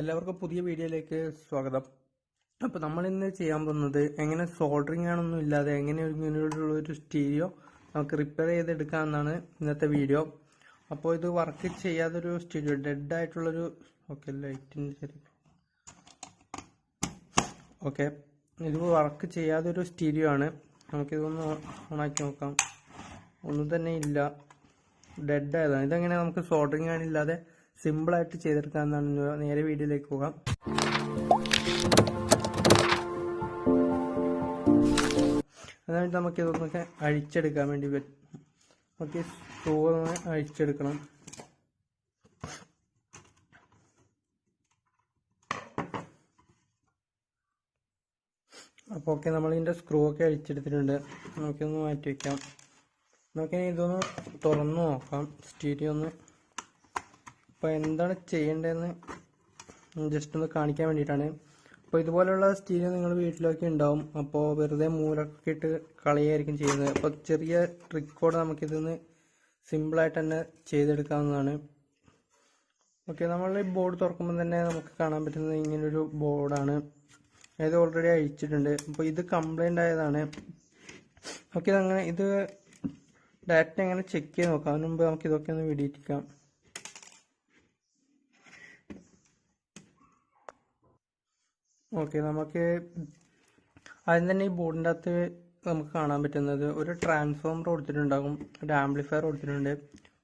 എല്ലാവർക്കും പുതിയ വീഡിയോയിലേക്ക് സ്വാഗതം. അപ്പോൾ നമ്മൾ ഇന്ന് ചെയ്യാൻ പോകുന്നത് എങ്ങനെ സോൾഡറിങ് ആണൊന്നും ഇല്ലാതെ എങ്ങനെ ഇങ്ങനെയുള്ള ഒരു സ്റ്റീരിയോ നമുക്ക് റിപ്പയർ ചെയ്തെടുക്കാമെന്നാണ് ഇന്നത്തെ വീഡിയോ. അപ്പോൾ ഇത് വർക്ക് ചെയ്യാതൊരു സ്റ്റീരിയോ, ഡെഡ് ആയിട്ടുള്ളൊരു ഇത് വർക്ക് ചെയ്യാതൊരു സ്റ്റീരിയോ ആണ്. നമുക്കിതൊന്ന് ഓണാക്കി നോക്കാം. ഒന്നും തന്നെ ഇല്ല, ഡെഡ് ആയതാണ്. ഇതെങ്ങനെ നമുക്ക് സോൾഡറിങ് ആണില്ലാതെ സിമ്പിളായിട്ട് ചെയ്തെടുക്കാമെന്നാണ്. നേരെ വീഡിയോയിലേക്ക് പോകാം. അതായത് നമുക്കിതൊന്നൊക്കെ അഴിച്ചെടുക്കാൻ വേണ്ടി പറ്റും. നമുക്ക് സ്ക്രൂ ഒന്ന് അഴിച്ചെടുക്കണം. അപ്പോൾ നമ്മളിതിൻ്റെ സ്ക്രൂ ഒക്കെ അഴിച്ചെടുത്തിട്ടുണ്ട്. നമുക്കൊന്ന് മാറ്റി വയ്ക്കാം. നമുക്കിനി ഇതൊന്ന് തുറന്നു നോക്കാം, സ്റ്റീരിയോ ഒന്ന്. അപ്പോൾ എന്താണ് ചെയ്യേണ്ടതെന്ന് ജസ്റ്റ് ഒന്ന് കാണിക്കാൻ വേണ്ടിയിട്ടാണ്. അപ്പോൾ ഇതുപോലെയുള്ള സ്റ്റീരിയോ നിങ്ങൾ വീട്ടിലൊക്കെ ഉണ്ടാവും. അപ്പോൾ വെറുതെ മൂലൊക്കെ ഇട്ട് കളയായിരിക്കും ചെയ്യുന്നത്. അപ്പോൾ ചെറിയ ട്രിക്കോടെ നമുക്കിതൊന്ന് സിമ്പിളായിട്ട് തന്നെ ചെയ്തെടുക്കാവുന്നതാണ്. നമ്മൾ ഈ ബോർഡ് തുറക്കുമ്പോൾ തന്നെ നമുക്ക് കാണാൻ പറ്റുന്നത് ഇങ്ങനൊരു ബോർഡാണ്. ഇത് ഓൾറെഡി അഴിച്ചിട്ടുണ്ട്. അപ്പോൾ ഇത് കംപ്ലൈൻ്റ് ആയതാണ്. അങ്ങനെ ഇത് ഡയറക്റ്റ് എങ്ങനെ ചെക്ക് ചെയ്ത് നോക്കാം. അതിന് മുമ്പ് നമുക്ക് ഇതൊക്കെ ഒന്ന് വിടിയിക്കാം. നമുക്ക് ആദ്യം തന്നെ ഈ ബോർഡിൻ്റെ അകത്ത് നമുക്ക് കാണാൻ പറ്റുന്നത് ഒരു ട്രാൻസ്ഫോമർ കൊടുത്തിട്ടുണ്ടാകും, ഒരു ആംപ്ലിഫയർ കൊടുത്തിട്ടുണ്ട്,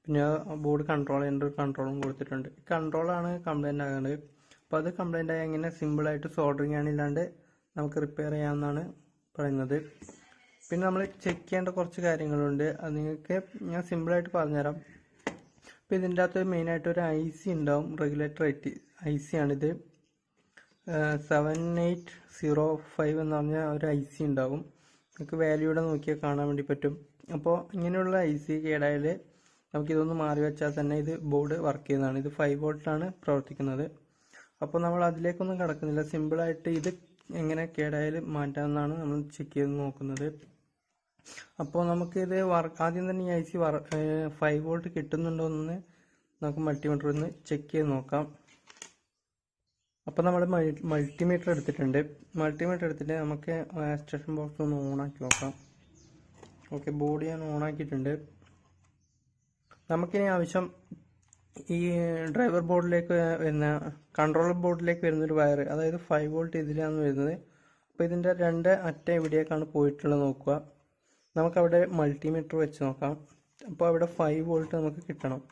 പിന്നെ ബോർഡ് കൺട്രോൾ ചെയ്യേണ്ട ഒരു കൺട്രോളും കൊടുത്തിട്ടുണ്ട്. ഈ കൺട്രോളാണ് കംപ്ലൈൻ്റ് ആകുന്നത്. അപ്പോൾ അത് കംപ്ലൈൻ്റ് ആയി എങ്ങനെ സിമ്പിളായിട്ട് സോൾഡറിങ് ആണില്ലാണ്ട് നമുക്ക് റിപ്പയർ ചെയ്യാമെന്നാണ് പറയുന്നത്. പിന്നെ നമ്മൾ ചെക്ക് ചെയ്യേണ്ട കുറച്ച് കാര്യങ്ങളുണ്ട്. അത് നിങ്ങൾക്ക് ഞാൻ സിമ്പിളായിട്ട് പറഞ്ഞുതരാം. അപ്പോൾ ഇതിൻ്റെ അകത്ത് മെയിനായിട്ട് ഒരു IC ഉണ്ടാവും, റെഗുലേറ്റർ IC ആണിത്. 7805 എന്ന് പറഞ്ഞ ഒരു IC ഉണ്ടാകും. നമുക്ക് വാല്യൂടെ നോക്കിയാൽ കാണാൻ വേണ്ടി പറ്റും. അപ്പോൾ ഇങ്ങനെയുള്ള IC കേടായാൽ നമുക്കിതൊന്ന് മാറി വെച്ചാൽ തന്നെ ഇത് ബോർഡ് വർക്ക് ചെയ്യുന്നതാണ്. ഇത് 5 വോൾട്ടാണ് പ്രവർത്തിക്കുന്നത്. അപ്പോൾ നമ്മൾ അതിലേക്കൊന്നും കടക്കുന്നില്ല. സിമ്പിളായിട്ട് ഇത് എങ്ങനെ കേടായാൽ മാറ്റാമെന്നാണ് നമ്മൾ ചെക്ക് ചെയ്ത് നോക്കുന്നത്. അപ്പോൾ നമുക്കിത് ആദ്യം തന്നെ ഈ IC 5 വോൾട്ട് കിട്ടുന്നുണ്ടോ എന്ന് നമുക്ക് മൾട്ടിമീറ്ററിൽ നിന്ന് ചെക്ക് ചെയ്ത് നോക്കാം. അപ്പോൾ നമ്മൾ മൾട്ടിമീറ്റർ എടുത്തിട്ടുണ്ട്. മൾട്ടിമീറ്റർ എടുത്തിട്ട് നമുക്ക് സ്റ്റേഷൻ ബോക്സ് ഒന്ന് ഓണാക്കി നോക്കാം. ബോർഡ് ഞാൻ ഓണാക്കിയിട്ടുണ്ട്. നമുക്കിനി ആവശ്യം ഈ ഡ്രൈവർ ബോർഡിലേക്ക് വരുന്ന കൺട്രോളർ ബോർഡിലേക്ക് വരുന്നൊരു വയർ, അതായത് 5 വോൾട്ട് ഇതിലാണ് വരുന്നത്. അപ്പോൾ ഇതിൻ്റെ 2 അറ്റം എവിടേക്കാണ് പോയിട്ടുള്ളത് നോക്കുക. നമുക്കവിടെ മൾട്ടിമീറ്റർ വെച്ച് നോക്കാം. അപ്പോൾ അവിടെ 5 വോൾട്ട് നമുക്ക് കിട്ടണം.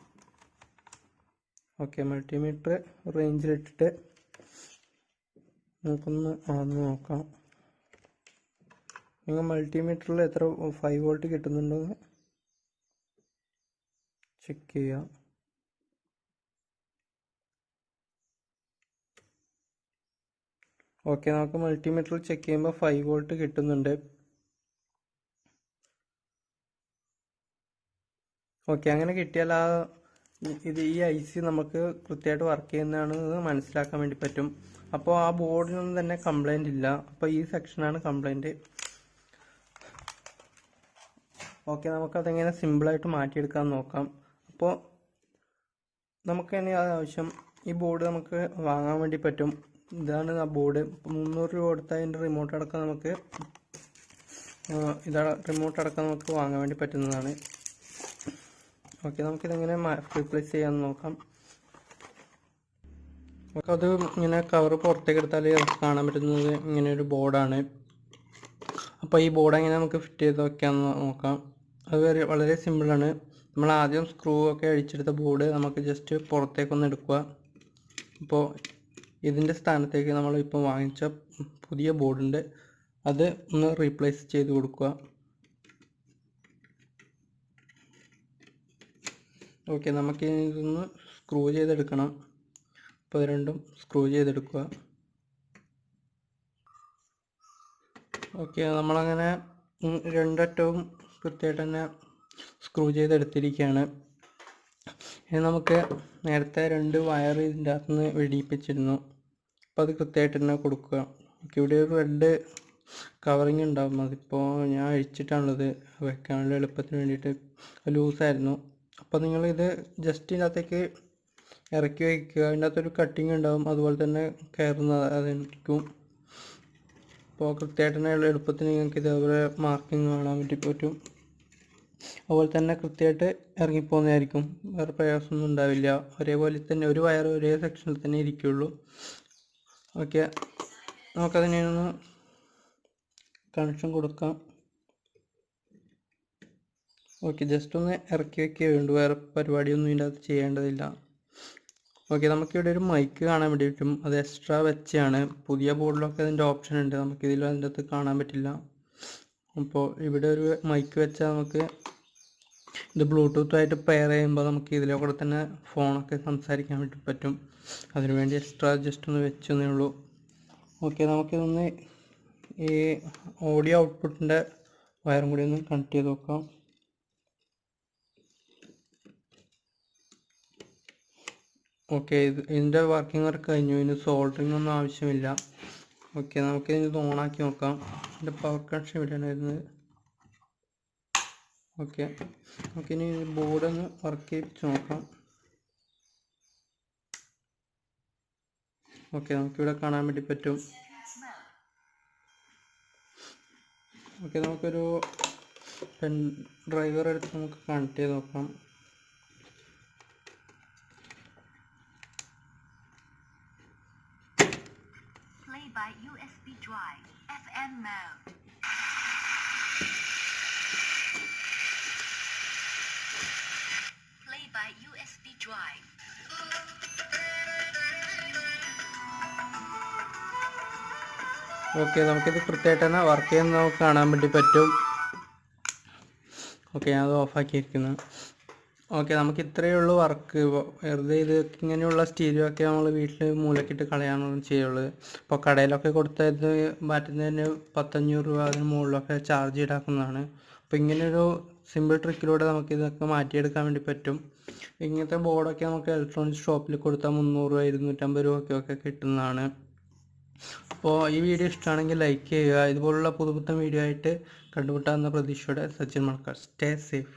മൾട്ടിമീറ്റർ റേഞ്ചിലിട്ടിട്ട് നമുക്കൊന്ന് അളന്ന് നോക്കാം. നിങ്ങൾ മൾട്ടിമീറ്ററിൽ എത്ര 5 വോൾട്ട് കിട്ടുന്നുണ്ടോ എന്ന് ചെക്ക് ചെയ്യുക. നമുക്ക് മൾട്ടിമീറ്ററിൽ ചെക്ക് ചെയ്യുമ്പോൾ 5 വോൾട്ട് കിട്ടുന്നുണ്ട്. അങ്ങനെ കിട്ടിയാൽ ഈ IC നമുക്ക് കൃത്യമായിട്ട് വർക്ക് ചെയ്യുന്നതാണെന്ന് മനസ്സിലാക്കാൻ വേണ്ടി പറ്റും. അപ്പോൾ ആ ബോർഡിനൊന്നും തന്നെ കംപ്ലൈൻ്റ് ഇല്ല. അപ്പോൾ ഈ സെക്ഷനാണ് കംപ്ലൈൻറ്റ്. നമുക്കതെങ്ങനെ സിമ്പിളായിട്ട് മാറ്റിയെടുക്കാൻ നോക്കാം. അപ്പോൾ നമുക്ക് തന്നെ ആവശ്യം ഈ ബോർഡ് നമുക്ക് വാങ്ങാൻ വേണ്ടി പറ്റും. ഇതാണ് ആ ബോർഡ്. 300 രൂപ കൊടുത്താൽ അതിൻ്റെ റിമോട്ട് അടക്കം നമുക്ക് നമുക്ക് വാങ്ങാൻ വേണ്ടി പറ്റുന്നതാണ്. നമുക്കിതെങ്ങനെ റീപ്ലേസ് ചെയ്യാമെന്ന് നോക്കാം. അത് ഇങ്ങനെ കവർ പുറത്തേക്ക് എടുത്താൽ കാണാൻ പറ്റുന്നത് ഇങ്ങനെ ഒരു ബോർഡാണ്. അപ്പോൾ ഈ ബോർഡ് എങ്ങനെ നമുക്ക് ഫിറ്റ് ചെയ്ത് വെക്കാമെന്ന് നോക്കാം. അത് വളരെ സിമ്പിളാണ്. നമ്മൾ ആദ്യം സ്ക്രൂ ഒക്കെ അഴിച്ചെടുത്ത ബോർഡ് നമുക്ക് ജസ്റ്റ് പുറത്തേക്കൊന്ന് എടുക്കുക. അപ്പോൾ ഇതിൻ്റെ സ്ഥാനത്തേക്ക് നമ്മൾ ഇപ്പോൾ വാങ്ങിച്ച പുതിയ ബോർഡുണ്ട്, അത് ഒന്ന് റീപ്ലേസ് ചെയ്ത് കൊടുക്കുക. നമുക്ക് ഇതൊന്ന് സ്ക്രൂ ചെയ്തെടുക്കണം. അപ്പോൾ രണ്ടും സ്ക്രൂ ചെയ്തെടുക്കുക. നമ്മളങ്ങനെ രണ്ടറ്റവും കൃത്യമായിട്ട് തന്നെ സ്ക്രൂ ചെയ്തെടുത്തിരിക്കുകയാണ്. ഇനി നമുക്ക് നേരത്തെ 2 വയർ ഇതിൻ്റെ അകത്തുനിന്ന് വെടിയിപ്പിച്ചിരുന്നു. അപ്പോൾ അത് കൃത്യമായിട്ട് തന്നെ കൊടുക്കുക. ഇവിടെ ഒരു റെഡ് കവറിങ് ഉണ്ടാകും. അതിപ്പോൾ ഞാൻ അഴിച്ചിട്ടാണുള്ളത്, വെക്കാനുള്ള എളുപ്പത്തിന് വേണ്ടിയിട്ട് ലൂസായിരുന്നു. അപ്പോൾ നിങ്ങളിത് ജസ്റ്റ് ഇതിനകത്തേക്ക് ഇറക്കി വയ്ക്കുക. അതിൻ്റെ അകത്തൊരു കട്ടിങ് ഉണ്ടാവും, അതുപോലെ തന്നെ കയറുന്ന അതായിരിക്കും. അപ്പോൾ കൃത്യമായിട്ട് തന്നെ എളുപ്പത്തിന് നിങ്ങൾക്ക് ഇതേപോലെ മാർക്കിങ് കാണാൻ പറ്റും. അതുപോലെ തന്നെ കൃത്യമായിട്ട് ഇറങ്ങിപ്പോകുന്നതായിരിക്കും, വേറെ പ്രയാസമൊന്നും ഉണ്ടാവില്ല. ഒരേപോലെ തന്നെ ഒരു വയർ ഒരേ സെക്ഷനിൽ തന്നെ ഇരിക്കുകയുള്ളൂ. ഓക്കെ, നമുക്കതിനെ ഒന്ന് കണക്ഷൻ കൊടുക്കാം. ഓക്കെ, ജസ്റ്റ് ഒന്ന് ഇറക്കി വയ്ക്കുക വേണ്ടു, വേറെ പരിപാടിയൊന്നും ഇതിൻ്റെ അകത്ത് ചെയ്യേണ്ടതില്ല. ഓക്കെ, നമുക്കിവിടെ ഒരു മൈക്ക് കാണാൻ വേണ്ടി പറ്റും. അത് എക്സ്ട്രാ വെച്ചാണ്. പുതിയ ബോർഡിലൊക്കെ അതിൻ്റെ ഓപ്ഷൻ ഉണ്ട്, നമുക്കിതിൽ അതിൻ്റെ അകത്ത് കാണാൻ പറ്റില്ല. അപ്പോൾ ഇവിടെ ഒരു മൈക്ക് വെച്ചാൽ നമുക്ക് ഇത് ബ്ലൂടൂത്തായിട്ട് പെയർ ചെയ്യുമ്പോൾ നമുക്ക് ഇതിലൂടെ തന്നെ ഫോണൊക്കെ സംസാരിക്കാൻ വേണ്ടി പറ്റും. അതിനുവേണ്ടി എക്സ്ട്രാ ജസ്റ്റ് ഒന്ന് വെച്ചെന്നേ ഉള്ളൂ. ഓക്കെ, നമുക്കിതൊന്ന് ഈ ഓഡിയോ ഔട്ട്പുട്ടിൻ്റെ വയറും കൂടി ഒന്ന് കണക്ട് ചെയ്ത് നോക്കാം. ഓക്കെ, ഇതിൻ്റെ വർക്കിംഗ് വർക്ക് കഴിഞ്ഞു. ഇതിന് സോൾഡറിങ് ഒന്നും ആവശ്യമില്ല. ഓക്കെ, നമുക്കിത് ഓണാക്കി നോക്കാം. ഇതിൻ്റെ പവർ കണക്ഷൻ ഇവിടെയാണ് വരുന്നത്. ഓക്കെ, നമുക്കിനി ബോർഡൊന്ന് വർക്ക് ചെയ്യിച്ച് നോക്കാം. ഓക്കെ, നമുക്കിവിടെ കാണാൻ വേണ്ടി പറ്റും. ഓക്കെ, നമുക്കൊരു പെൻ ഡ്രൈവർ എടുത്ത് നമുക്ക് കണക്ട് ചെയ്ത് നോക്കാം. By USB drive, FM mode. Play by USB drive. Okay, നമുക്കിത് കൃത്യമായിട്ട് തന്നെ വർക്ക് ചെയ്യുന്നത് നമുക്ക് കാണാൻ വേണ്ടി പറ്റും. ഓക്കെ, ഞാൻ അത് ഓഫാക്കിയിരിക്കുന്നു. ഓക്കെ, നമുക്ക് ഇത്രയേ ഉള്ളൂ വർക്ക്. വെറുതെ ഇത് ഇങ്ങനെയുള്ള സ്റ്റീരിയോ ഒക്കെ നമ്മൾ വീട്ടിൽ മൂലക്കിട്ട് കളയാനാണ് ചെയ്യുള്ളത്. ഇപ്പോൾ കടയിലൊക്കെ കൊടുത്തത് മാറ്റുന്നതിന് 1500 രൂപ അതിന് മുകളിലൊക്കെ ചാർജ് ഈടാക്കുന്നതാണ്. അപ്പോൾ ഇങ്ങനെയൊരു സിമ്പിൾ ട്രിക്കിലൂടെ നമുക്ക് ഇതൊക്കെ മാറ്റിയെടുക്കാൻ വേണ്ടി പറ്റും. ഇങ്ങനത്തെ ബോർഡൊക്കെ നമുക്ക് ഇലക്ട്രോണിക്സ് ഷോപ്പിൽ കൊടുത്താൽ 300 രൂപ 250 രൂപയ്ക്കൊക്കെ കിട്ടുന്നതാണ്. അപ്പോൾ ഈ വീഡിയോ ഇഷ്ടമാണെങ്കിൽ ലൈക്ക് ചെയ്യുക. ഇതുപോലുള്ള പുതുപുത്തൻ വീഡിയോ ആയിട്ട് കണ്ടുമുട്ടാവുന്ന പ്രതീക്ഷയോടെ സച്ചിൻ മണക്കാട്. Stay safe.